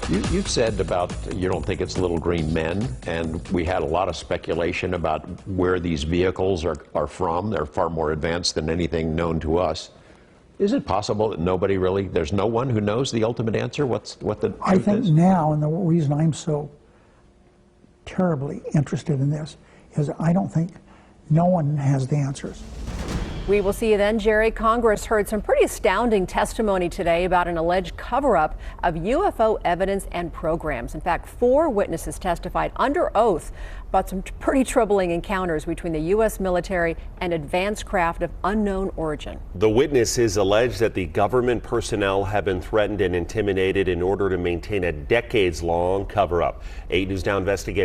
You've said about you don't think it's little green men, and we had a lot of speculation about where these vehicles are from. They're far more advanced than anything known to us. Is it possible that there's no one who knows the ultimate answer, what the truth is? I think now, and the reason I'm so terribly interested in this, is I don't think no one has the answers. We will see you then, Jerry. Congress heard some pretty astounding testimony today about an alleged cover-up of UFO evidence and programs. In fact, 4 witnesses testified under oath about some pretty troubling encounters between the U.S. military and advanced craft of unknown origin. The witnesses allege that the government personnel have been threatened and intimidated in order to maintain a decades-long cover-up. 8 News Now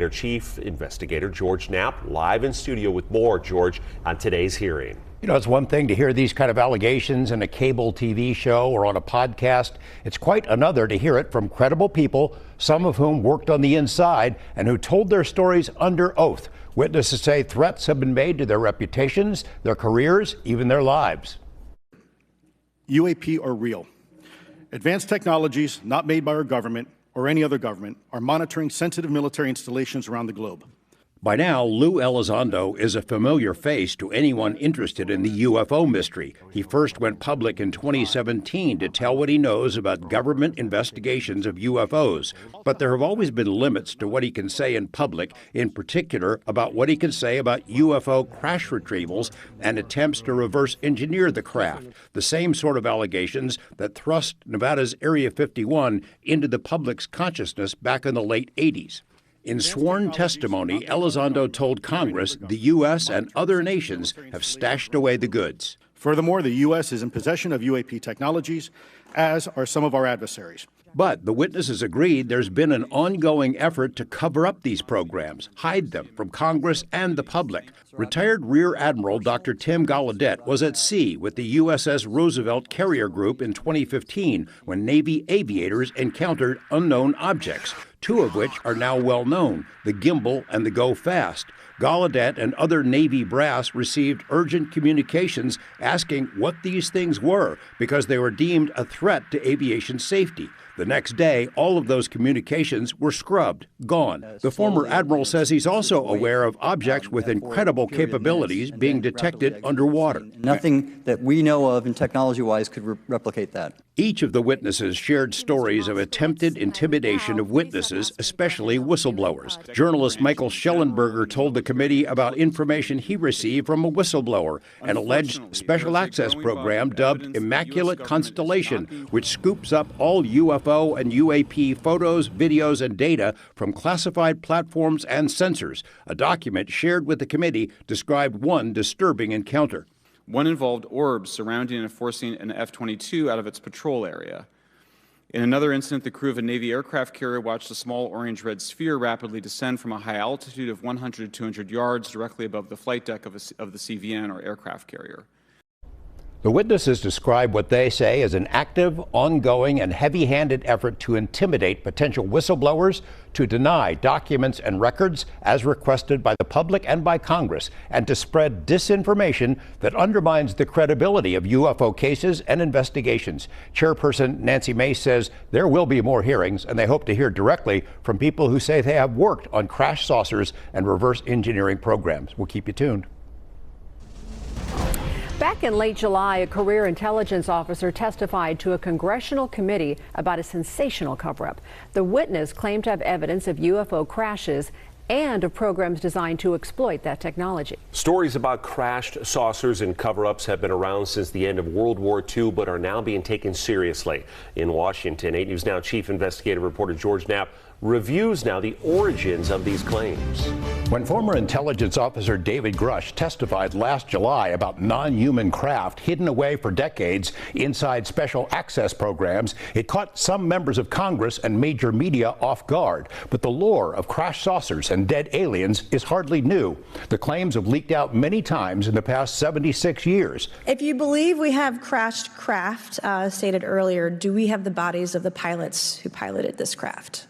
Chief Investigator George Knapp live in studio with more. George, on today's hearing. You know, it's one thing to hear these kind of allegations in a cable TV show or on a podcast. It's quite another to hear it from credible people, some of whom worked on the inside and who told their stories under oath. Witnesses say threats have been made to their reputations, their careers, even their lives. UAP are real. Advanced technologies not made by our government or any other government are monitoring sensitive military installations around the globe. By now, Lou Elizondo is a familiar face to anyone interested in the UFO mystery. He first went public in 2017 to tell what he knows about government investigations of UFOs. But there have always been limits to what he can say in public, in particular about what he can say about UFO crash retrievals and attempts to reverse engineer the craft, the same sort of allegations that thrust Nevada's Area 51 into the public's consciousness back in the late 80s. In sworn testimony, Elizondo told Congress the U.S. and other nations have stashed away the goods. Furthermore, the U.S. is in possession of UAP technologies, as are some of our adversaries. But the witnesses agreed there's been an ongoing effort to cover up these programs, hide them from Congress and the public. Retired Rear Admiral Dr. Tim Gallaudet was at sea with the USS Roosevelt Carrier Group in 2015 when Navy aviators encountered unknown objects, 2 of which are now well known, the gimbal and the go fast. Gallaudet and other Navy brass received urgent communications asking what these things were because they were deemed a threat to aviation safety. The next day, all of those communications were scrubbed, gone. The former admiral says he's also aware of objects with incredible capabilities being detected underwater. Nothing that we know of and technology-wise could replicate that. Each of the witnesses shared stories of attempted intimidation of witnesses, especially whistleblowers. Journalist Michael Schellenberger told the committee about information he received from a whistleblower, an alleged special access program dubbed Immaculate Constellation, which scoops up all UFO and UAP photos, videos, and data from classified platforms and sensors. A document shared with the committee described one disturbing encounter. One involved orbs surrounding and forcing an F-22 out of its patrol area. In another incident, the crew of a Navy aircraft carrier watched a small orange-red sphere rapidly descend from a high altitude of 100 to 200 yards directly above the flight deck of the CVN, or aircraft carrier. The witnesses describe what they say as an active, ongoing, and heavy-handed effort to intimidate potential whistleblowers, to deny documents and records as requested by the public and by Congress, and to spread disinformation that undermines the credibility of UFO cases and investigations. Chairperson Nancy Mace says there will be more hearings, and they hope to hear directly from people who say they have worked on crash saucers and reverse engineering programs. We'll keep you tuned. Back in late July, a career intelligence officer testified to a congressional committee about a sensational cover-up. The witness claimed to have evidence of UFO crashes and of programs designed to exploit that technology. Stories about crashed saucers and cover-ups have been around since the end of World War II, but are now being taken seriously. In Washington, 8 News Now Chief Investigative Reporter George Knapp reviews now the origins of these claims. When former intelligence officer David Grush testified last July about non-human craft hidden away for decades inside special access programs, it caught some members of Congress and major media off guard. But the lore of crash saucers and dead aliens is hardly new. The claims have leaked out many times in the past 76 years. If you believe we have crashed craft, stated earlier, do we have the bodies of the pilots who piloted this craft?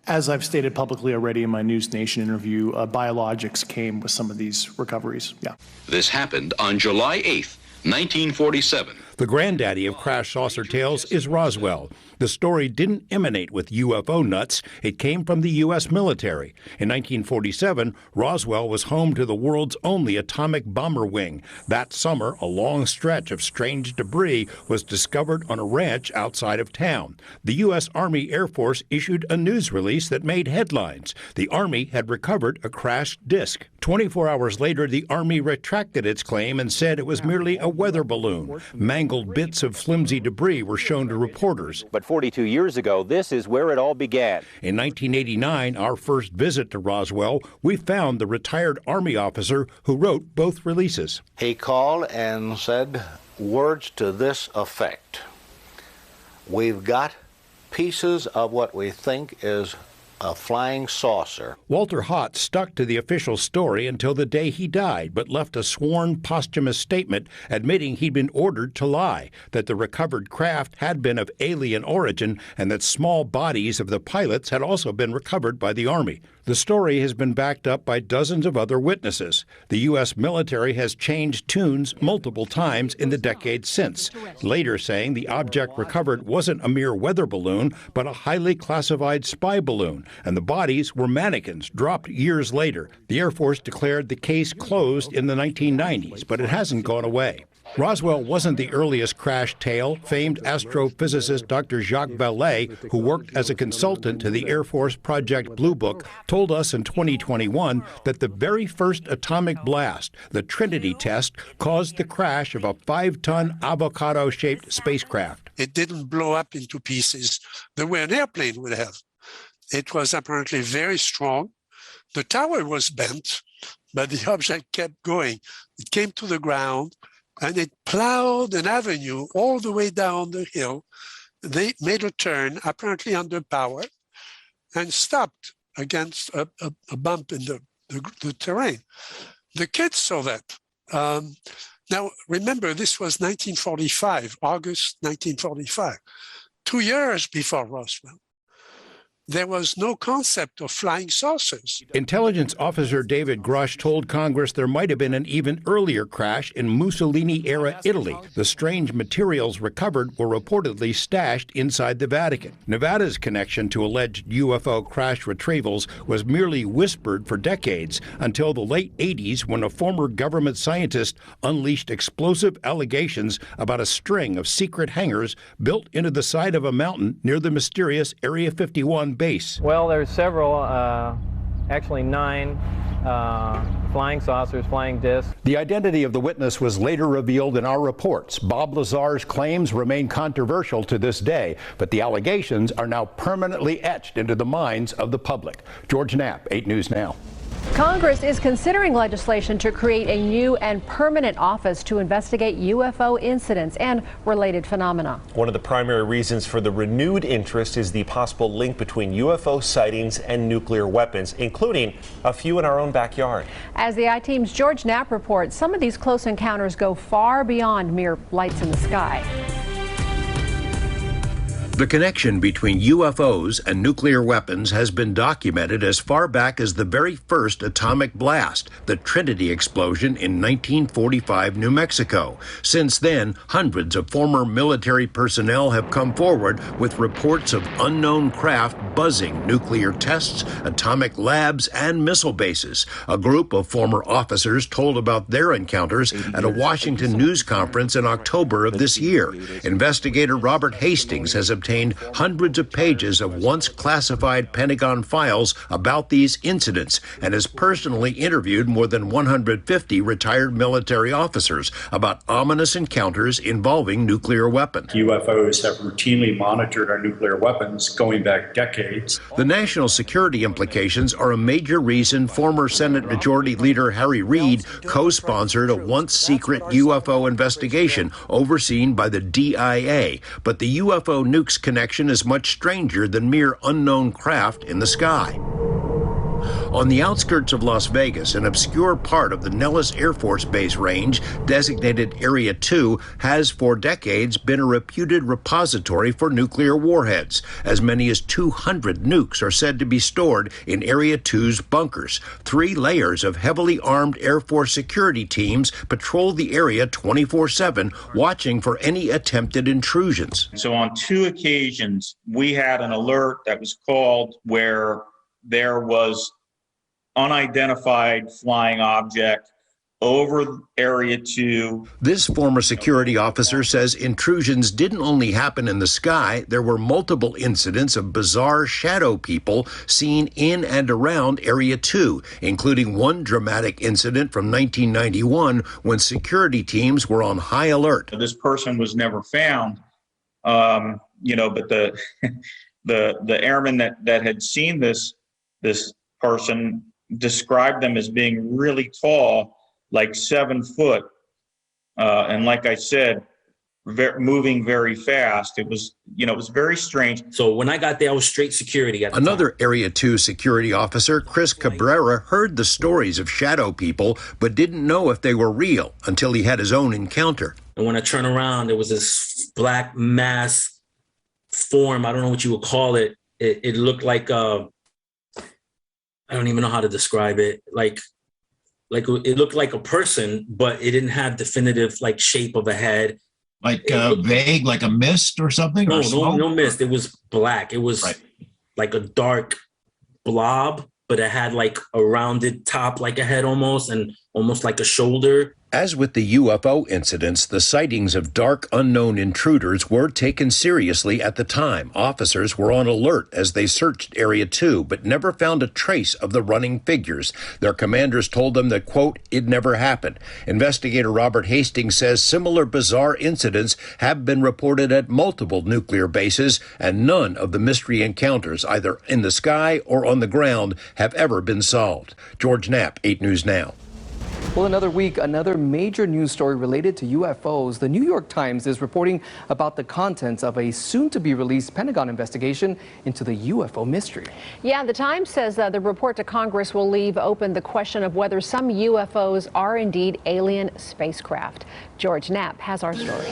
As I've stated publicly already in my News Nation interview, biologics came with some of these recoveries. Yeah. This happened on July 8th, 1947. The granddaddy of crash saucer tales is Roswell. The story didn't emanate with UFO nuts. It came from the U.S. military. In 1947, Roswell was home to the world's only atomic bomber wing. That summer, a long stretch of strange debris was discovered on a ranch outside of town. The U.S. Army Air Force issued a news release that made headlines. The Army had recovered a crashed disc. 24 hours later, the Army retracted its claim and said it was merely a weather balloon. Mangled bits of flimsy debris were shown to reporters. But 42 years ago, this is where it all began. In 1989, our first visit to Roswell, we found the retired Army officer who wrote both releases. He called and said words to this effect: "We've got pieces of what we think is a flying saucer." Walter Haut stuck to the official story until the day he died, but left a sworn posthumous statement admitting he'd been ordered to lie, that the recovered craft had been of alien origin, and that small bodies of the pilots had also been recovered by the Army. The story has been backed up by dozens of other witnesses. The U.S. military has changed tunes multiple times in the decades since, later saying the object recovered wasn't a mere weather balloon, but a highly classified spy balloon, and the bodies were mannequins dropped years later. The Air Force declared the case closed in the 1990s, but it hasn't gone away. Roswell wasn't the earliest crash tale. Famed astrophysicist Dr. Jacques Vallée, who worked as a consultant to the Air Force Project Blue Book, told us in 2021 that the very first atomic blast, the Trinity test, caused the crash of a 5-ton avocado-shaped spacecraft. It didn't blow up into pieces the way an airplane would have. It was apparently very strong. The tower was bent, but the object kept going. It came to the ground, and it plowed an avenue all the way down the hill. They made a turn, apparently under power, and stopped against a bump in the terrain. The kids saw that. Now, remember, this was 1945, August 1945, 2 years before Roswell. There was no concept of flying saucers. Intelligence officer David Grush told Congress there might have been an even earlier crash in Mussolini-era Italy. The strange materials recovered were reportedly stashed inside the Vatican. Nevada's connection to alleged UFO crash retrievals was merely whispered for decades until the late 80s, when a former government scientist unleashed explosive allegations about a string of secret hangars built into the side of a mountain near the mysterious Area 51 base. Well, there's several, actually 9 flying saucers, flying discs. The identity of the witness was later revealed in our reports. Bob Lazar's claims remain controversial to this day, but the allegations are now permanently etched into the minds of the public. George Knapp, 8 News Now. Congress is considering legislation to create a new and permanent office to investigate UFO incidents and related phenomena. One of the primary reasons for the renewed interest is the possible link between UFO sightings and nuclear weapons, including a few in our own backyard. As the I-Team's George Knapp reports, some of these close encounters go far beyond mere lights in the sky. The connection between UFOs and nuclear weapons has been documented as far back as the very first atomic blast, the Trinity explosion in 1945 New Mexico. Since then, hundreds of former military personnel have come forward with reports of unknown craft buzzing nuclear tests, atomic labs, and missile bases. A group of former officers told about their encounters at a Washington news conference in October of this year. Investigator Robert Hastings has obtained hundreds of pages of once classified Pentagon files about these incidents and has personally interviewed more than 150 retired military officers about ominous encounters involving nuclear weapons. UFOs have routinely monitored our nuclear weapons going back decades. The national security implications are a major reason former Senate Majority Leader Harry Reid co-sponsored a once secret UFO investigation overseen by the DIA. But the UFO nukes connection is much stranger than mere unknown craft in the sky. On the outskirts of Las Vegas, an obscure part of the Nellis Air Force Base range, designated Area 2, has for decades been a reputed repository for nuclear warheads. As many as 200 nukes are said to be stored in Area 2's bunkers. 3 layers of heavily armed Air Force security teams patrol the area 24/7, watching for any attempted intrusions. So on 2 occasions, we had an alert that was called where there was unidentified flying object over Area 2. This former security officer says intrusions didn't only happen in the sky. There were multiple incidents of bizarre shadow people seen in and around Area 2, including one dramatic incident from 1991 when security teams were on high alert. This person was never found, but the airman that had seen this person described them as being really tall, like 7 foot, and like I said, moving very fast. It was very strange. So when I got there, I was straight security at the Another time. Area 2 security officer, Chris Cabrera, heard the stories of shadow people, but didn't know if they were real until he had his own encounter. And when I turned around, there was this black mass form. I don't know what you would call it. It looked like I don't even know how to describe it. Like it looked like a person, but it didn't have definitive shape of a head. Like vague, like a mist or something? No mist. It was black. It was like a dark blob, but it had like a rounded top, like a head almost, and almost like a shoulder. As with the UFO incidents, the sightings of dark, unknown intruders were taken seriously at the time. Officers were on alert as they searched Area 2, but never found a trace of the running figures. Their commanders told them that, quote, it never happened. Investigator Robert Hastings says similar bizarre incidents have been reported at multiple nuclear bases, and none of the mystery encounters, either in the sky or on the ground, have ever been solved. George Knapp, 8 News Now. Well, another week, another major news story related to UFOs. The New York Times is reporting about the contents of a soon-to-be-released Pentagon investigation into the UFO mystery. Yeah, the Times says the report to Congress will leave open the question of whether some UFOs are indeed alien spacecraft. George Knapp has our story.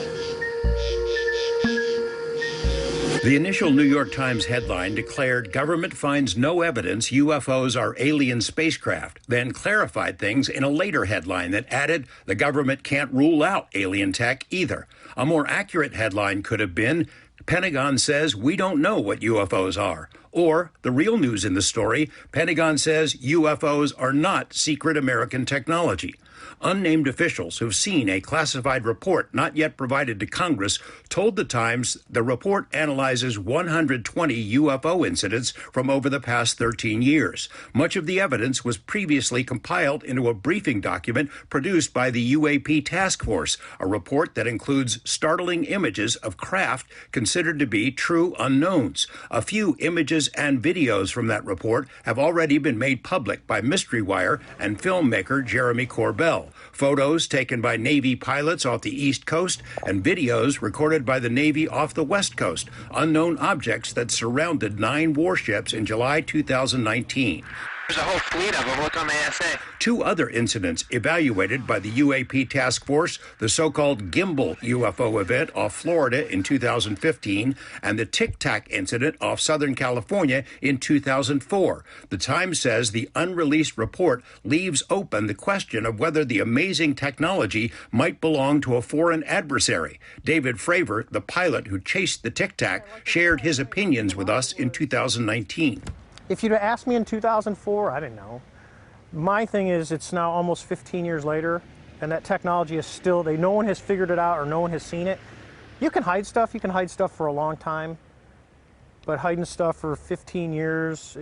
The initial New York Times headline declared government finds no evidence UFOs are alien spacecraft, then clarified things in a later headline that added the government can't rule out alien tech either. A more accurate headline could have been, Pentagon says we don't know what UFOs are. Or, the real news in the story, Pentagon says UFOs are not secret American technology. Unnamed officials who've seen a classified report not yet provided to Congress told the Times the report analyzes 120 UFO incidents from over the past 13 years. Much of the evidence was previously compiled into a briefing document produced by the UAP Task Force, a report that includes startling images of craft considered to be true unknowns. A few images and videos from that report have already been made public by Mystery Wire and filmmaker Jeremy Corbell. Photos taken by Navy pilots off the East Coast and videos recorded by the Navy off the West Coast. Unknown objects that surrounded 9 warships in July 2019. There's a whole fleet of them. Look on the ASA. 2 other incidents evaluated by the UAP Task Force, the so-called Gimbal UFO event off Florida in 2015 and the Tic Tac incident off Southern California in 2004. The Times says the unreleased report leaves open the question of whether the amazing technology might belong to a foreign adversary. David Fravor, the pilot who chased the Tic Tac, shared his opinions with us in 2019. If you'd have asked me in 2004, I didn't know. My thing is, it's now almost 15 years later, and that technology is still, no one has figured it out or no one has seen it. You can hide stuff for a long time, but hiding stuff for 15 years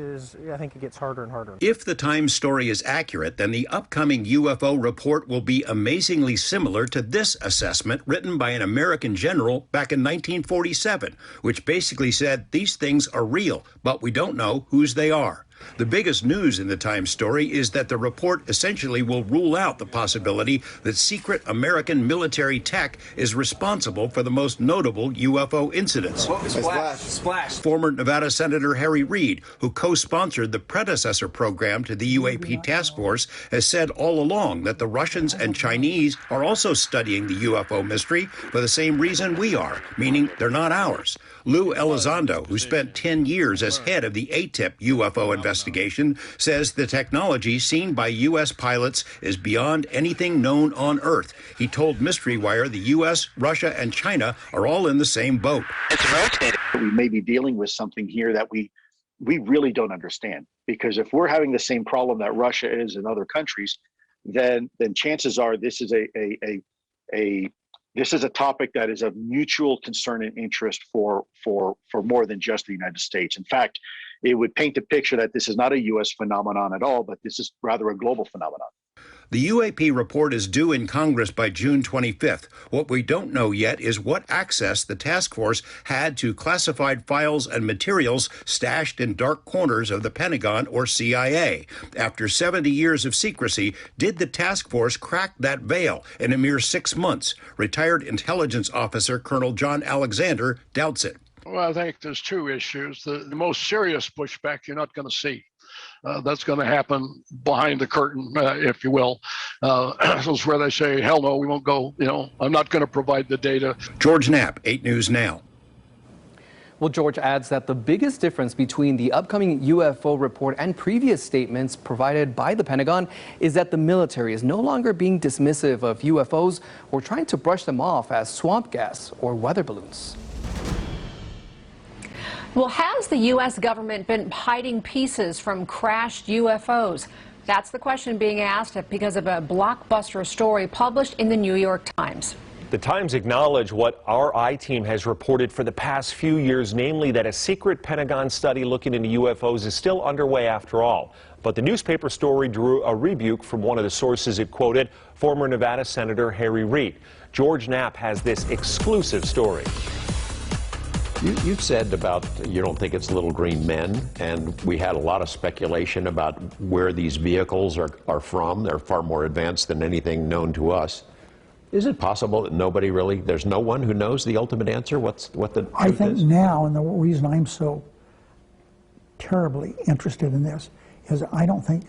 I think it gets harder and harder. If the Times story is accurate, then the upcoming UFO report will be amazingly similar to this assessment written by an American general back in 1947, which basically said these things are real, but we don't know whose they are. The biggest news in the Times story is that the report essentially will rule out the possibility that secret American military tech is responsible for the most notable UFO incidents. Splash. Former Nevada Senator Harry Reid, who co-sponsored the predecessor program to the UAP task force, has said all along that the Russians and Chinese are also studying the UFO mystery for the same reason we are, meaning they're not ours. Lou Elizondo, who spent 10 years as head of the ATIP UFO investigation, says the technology seen by U.S. pilots is beyond anything known on Earth. He told Mystery Wire the U.S., Russia, and China are all in the same boat. It's rotated. We may be dealing with something here that we really don't understand, because if we're having the same problem that Russia is in other countries, then chances are this is this is a topic that is of mutual concern and interest for more than just the United States. In fact, it would paint a picture that this is not a U.S. phenomenon at all, but this is rather a global phenomenon. The UAP report is due in Congress by June 25th. What we don't know yet is what access the task force had to classified files and materials stashed in dark corners of the Pentagon or CIA. After 70 years of secrecy, did the task force crack that veil in a mere 6 months? Retired intelligence officer Colonel John Alexander doubts it. Well, I think there's two issues. The most serious pushback you're not going to see. That's going to happen behind the curtain, if you will. That's where they say, hell no, we won't go. I'm not going to provide the data. George Knapp, 8 News Now. Well, George adds that the biggest difference between the upcoming UFO report and previous statements provided by the Pentagon is that the military is no longer being dismissive of UFOs or trying to brush them off as swamp gas or weather balloons. Well, has the U.S. government been hiding pieces from crashed UFOs? That's the question being asked because of a blockbuster story published in the New York Times. The Times acknowledged what our I-team has reported for the past few years, namely that a secret Pentagon study looking into UFOs is still underway after all. But the newspaper story drew a rebuke from one of the sources it quoted, former Nevada Senator Harry Reid. George Knapp has this exclusive story. You've said about you don't think it's little green men, and we had a lot of speculation about where these vehicles are from. They're far more advanced than anything known to us. Is it possible that there's no one who knows the ultimate answer? What the truth is? I think now, and the reason I'm so terribly interested in this is I don't think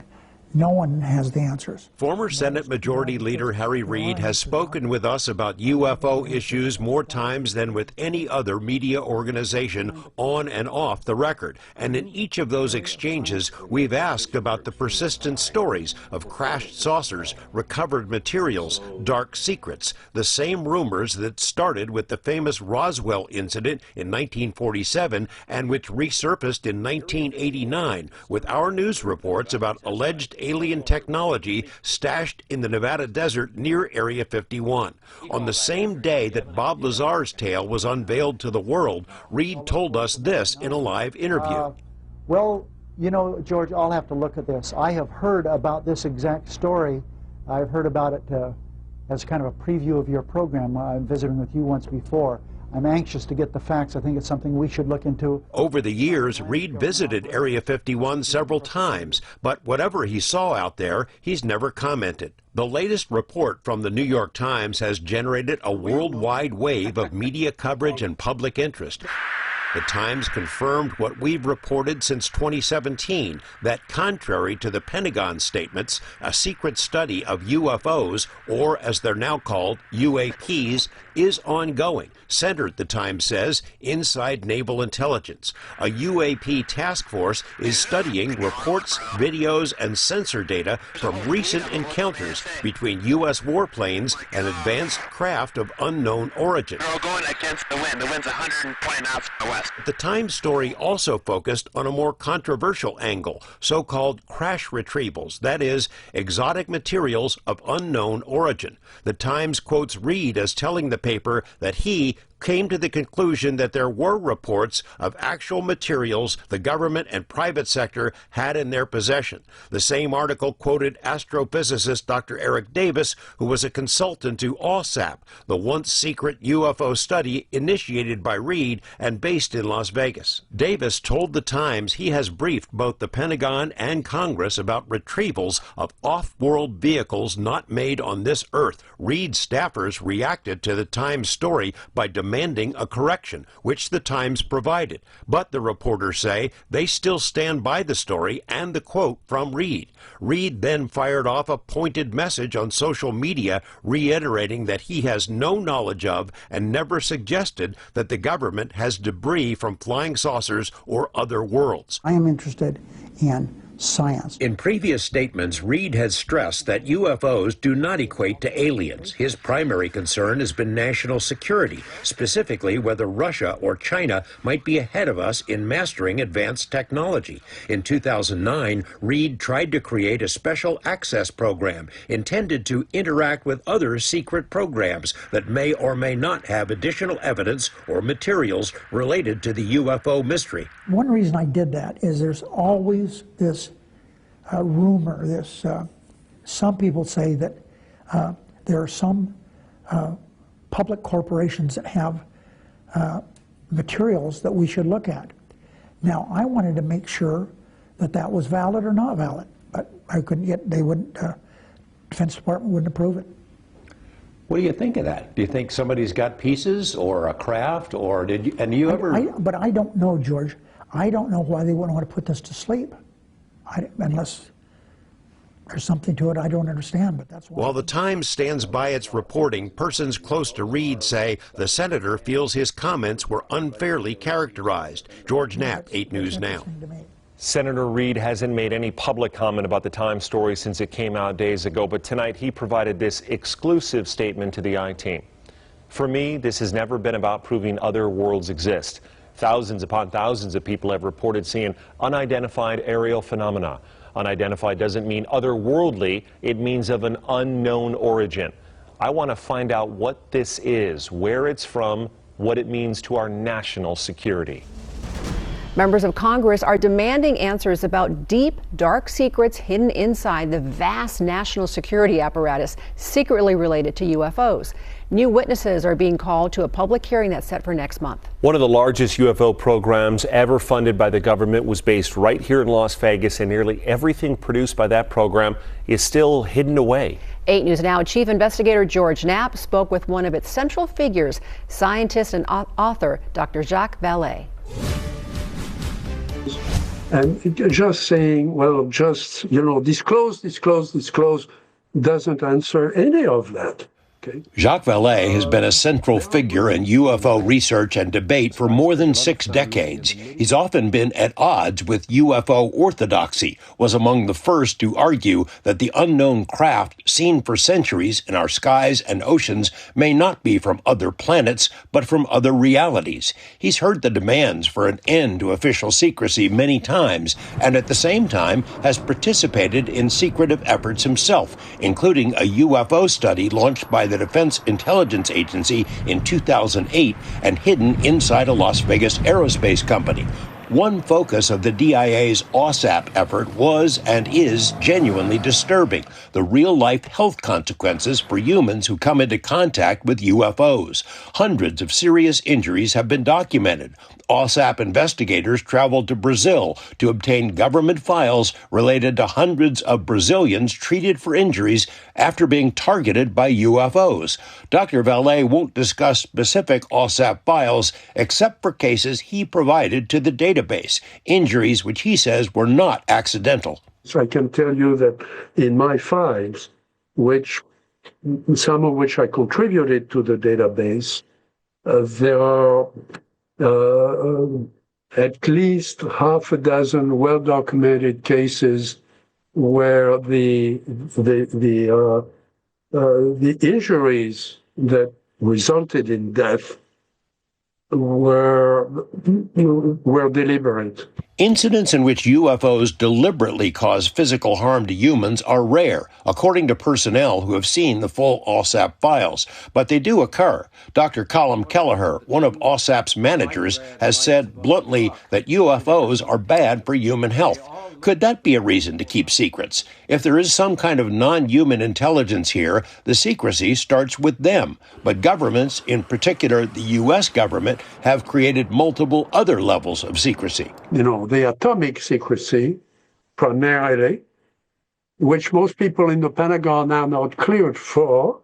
no one has the answers. Former Senate Majority Leader Harry Reid has spoken with us about UFO issues more times than with any other media organization on and off the record. And in each of those exchanges, we've asked about the persistent stories of crashed saucers, recovered materials, dark secrets, the same rumors that started with the famous Roswell incident in 1947 and which resurfaced in 1989 with our news reports about alleged alien technology stashed in the Nevada desert near Area 51. On the same day that Bob Lazar's tale was unveiled to the world, Reid told us this in a live interview. Well, you know, George, I'll have to look at this. I have heard about this exact story. I've heard about it as kind of a preview of your program. I'm visiting with you once before. I'm anxious to get the facts. I think it's something we should look into. Over the years, Reid visited Area 51 several times, but whatever he saw out there, he's never commented. The latest report from the New York Times has generated a worldwide wave of media coverage and public interest. The Times confirmed what we've reported since 2017, that contrary to the Pentagon statements, a secret study of UFOs, or as they're now called, UAPs, is ongoing, centered, the Times says, inside naval intelligence. A UAP task force is studying reports, videos, and sensor data from recent encounters between U.S. warplanes and advanced craft of unknown origin. They're all going against the wind. The wind's 120 knots from the west. The Times story also focused on a more controversial angle, so-called crash retrievals, that is, exotic materials of unknown origin. The Times quotes Reid as telling the paper that he, came to the conclusion that there were reports of actual materials the government and private sector had in their possession. The same article quoted astrophysicist Dr. Eric Davis, who was a consultant to OSAP, the once secret UFO study initiated by Reid and based in Las Vegas. Davis told the Times he has briefed both the Pentagon and Congress about retrievals of off-world vehicles not made on this Earth. Reid staffers reacted to the Times story by demanding a correction, which the Times provided. But the reporters say they still stand by the story and the quote from Reid. Reid then fired off a pointed message on social media reiterating that he has no knowledge of and never suggested that the government has debris from flying saucers or other worlds. I am interested in science. In previous statements, Reid has stressed that UFOs do not equate to aliens. His primary concern has been national security, specifically whether Russia or China might be ahead of us in mastering advanced technology. In 2009, Reid tried to create a special access program intended to interact with other secret programs that may or may not have additional evidence or materials related to the UFO mystery. One reason I did that is there's always this rumor, some people say that there are some public corporations that have materials that we should look at. Now, I wanted to make sure that that was valid or not valid, but I couldn't get, they wouldn't, Defense Department wouldn't approve it. What do you think of that? Do you think somebody's got pieces or a craft, or did you, and you ever... But I don't know, George. I don't know why they wouldn't want to put this to sleep. Unless there's something to it I don't understand, but that's why. While the Times stands by its reporting, persons close to Reid say the senator feels his comments were unfairly characterized. George Knapp, 8 News Now. Senator Reid hasn't made any public comment about the Times story since it came out days ago, but tonight he provided this exclusive statement to the I-Team. For me, this has never been about proving other worlds exist. Thousands upon thousands of people have reported seeing unidentified aerial phenomena. Unidentified doesn't mean otherworldly, it means of an unknown origin. I want to find out what this is, where it's from, what it means to our national security. Members of Congress are demanding answers about deep, dark secrets hidden inside the vast national security apparatus secretly related to UFOs. New witnesses are being called to a public hearing that's set for next month. One of the largest UFO programs ever funded by the government was based right here in Las Vegas, and nearly everything produced by that program is still hidden away. 8 News Now Chief Investigator George Knapp spoke with one of its central figures, scientist and author Dr. Jacques Vallée. And just saying, well, just, disclose, doesn't answer any of that. Okay. Jacques Vallée has been a central figure in UFO research and debate for more than 6 decades. He's often been at odds with UFO orthodoxy, was among the first to argue that the unknown craft seen for centuries in our skies and oceans may not be from other planets, but from other realities. He's heard the demands for an end to official secrecy many times, and at the same time has participated in secretive efforts himself, including a UFO study launched by the Defense Intelligence Agency in 2008 and hidden inside a Las Vegas aerospace company. One focus of the DIA's OSAP effort was and is genuinely disturbing: the real-life health consequences for humans who come into contact with UFOs. Hundreds of serious injuries have been documented. OSAP investigators traveled to Brazil to obtain government files related to hundreds of Brazilians treated for injuries after being targeted by UFOs. Dr. Vallée won't discuss specific OSAP files except for cases he provided to the database, injuries which he says were not accidental. So I can tell you that in my files, some of which I contributed to the database, there are at least half a dozen well-documented cases where the injuries that resulted in death were deliberate. Incidents in which UFOs deliberately cause physical harm to humans are rare, according to personnel who have seen the full OSAP files. But they do occur. Dr. Colm Kelleher, one of OSAP's managers, has said bluntly that UFOs are bad for human health. Could that be a reason to keep secrets? If there is some kind of non-human intelligence here, the secrecy starts with them. But governments, in particular the U.S. government, have created multiple other levels of secrecy. You know, the atomic secrecy, primarily, which most people in the Pentagon are not cleared for,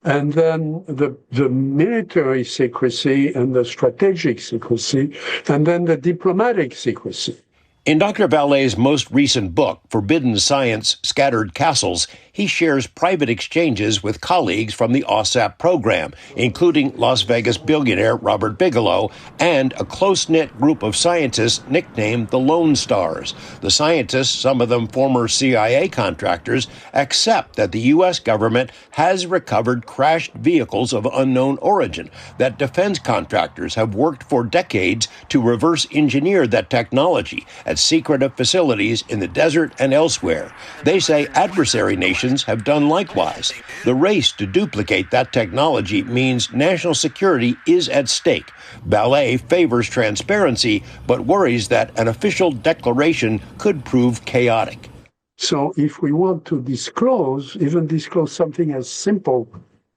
and then the military secrecy and the strategic secrecy, and then the diplomatic secrecy. In Dr. Vallée's most recent book, Forbidden Science, Scattered Castles, he shares private exchanges with colleagues from the OSAP program, including Las Vegas billionaire Robert Bigelow and a close-knit group of scientists nicknamed the Lone Stars. The scientists, some of them former CIA contractors, accept that the U.S. government has recovered crashed vehicles of unknown origin, that defense contractors have worked for decades to reverse engineer that technology at secretive facilities in the desert and elsewhere. They say adversary nations have done likewise. The race to duplicate that technology means national security is at stake. Vallée favors transparency, but worries that an official declaration could prove chaotic. So if we want to disclose, even disclose something as simple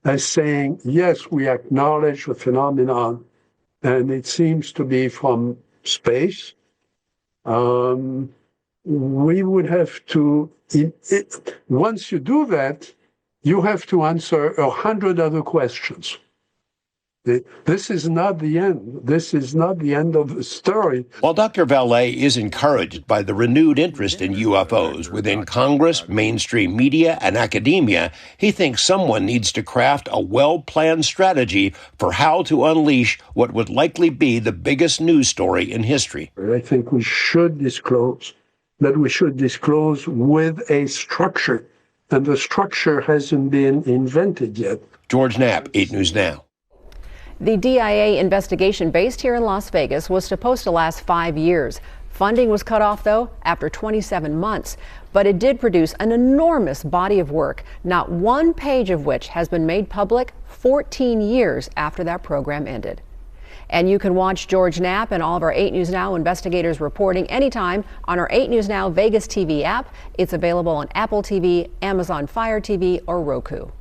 as saying, yes, we acknowledge the phenomenon, and it seems to be from space, we would have to, once you do that, you have to answer 100 other questions. This is not the end. This is not the end of the story. While Dr. Vallée is encouraged by the renewed interest in UFOs within Congress, mainstream media, and academia, he thinks someone needs to craft a well-planned strategy for how to unleash what would likely be the biggest news story in history. I think we should disclose, but we should disclose with a structure, and the structure hasn't been invented yet. George Knapp, 8 News Now. The DIA investigation based here in Las Vegas was supposed to last 5 years. Funding was cut off, though, after 27 months. But it did produce an enormous body of work, not one page of which has been made public 14 years after that program ended. And you can watch George Knapp and all of our 8 News Now investigators reporting anytime on our 8 News Now Vegas TV app. It's available on Apple TV, Amazon Fire TV, or Roku.